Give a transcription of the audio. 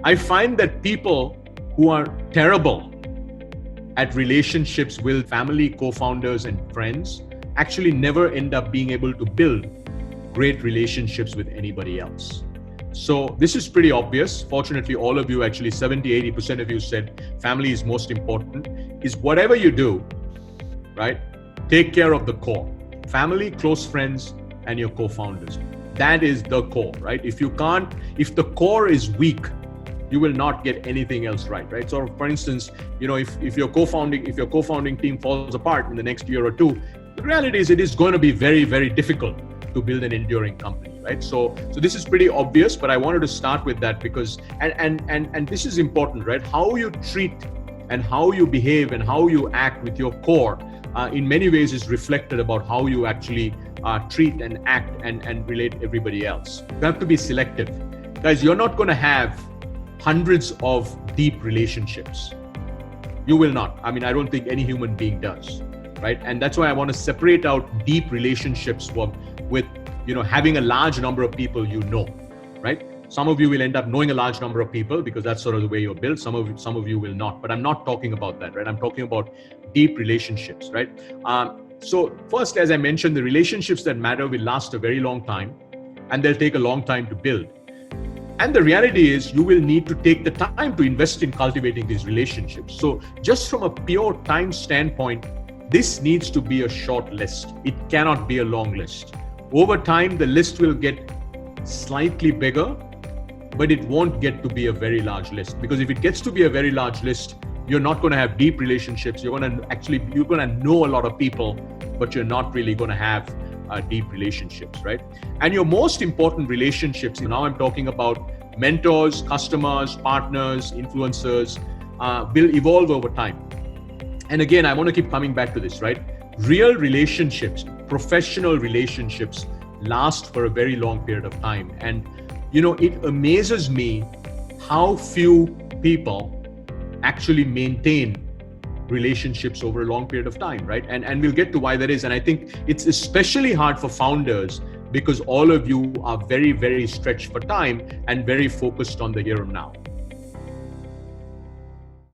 I find that people who are terrible at relationships with family, co-founders, and friends actually never end up being able to build great relationships with anybody else. So this is pretty obvious. Fortunately, all of you, actually 70-80% of you said family is most important. Is whatever you do, right? Take care of the core. Family, close friends, and your co-founders. That is the core, right? If the core is weak, you will not get anything else right? So for instance, if your co-founding team falls apart in the next year or two, the reality is it is going to be very, very difficult to build an enduring company, right? So this is pretty obvious, but I wanted to start with that because, and this is important, right? How you treat and how you behave and how you act with your core in many ways is reflected about how you actually treat and act and relate to everybody else. You have to be selective. Guys, you're not going to have hundreds of deep relationships. You will not. I mean, I don't think any human being does, right? And that's why I want to separate out deep relationships with having a large number of people right? Some of you will end up knowing a large number of people because that's sort of the way you're built. Some of you will not, but I'm not talking about that, right? I'm talking about deep relationships, right? So first, as I mentioned, the relationships that matter will last a very long time and they'll take a long time to build. And the reality is you will need to take the time to invest in cultivating these relationships. So just from a pure time standpoint, this needs to be a short list. It cannot be a long list. Over time, the list will get slightly bigger, but it won't get to be a very large list. Because if it gets to be a very large list, you're not going to have deep relationships. You're going to know a lot of people, but you're not really going to have deep relationships, right? And your most important relationships, now I'm talking about mentors, customers, partners, influencers, will evolve over time. And again, I want to keep coming back to this, right? Real relationships, professional relationships last for a very long period of time. And, it amazes me how few people actually maintain relationships over a long period of time, right? And we'll get to why that is. And I think it's especially hard for founders because all of you are very, very stretched for time and very focused on the here and now.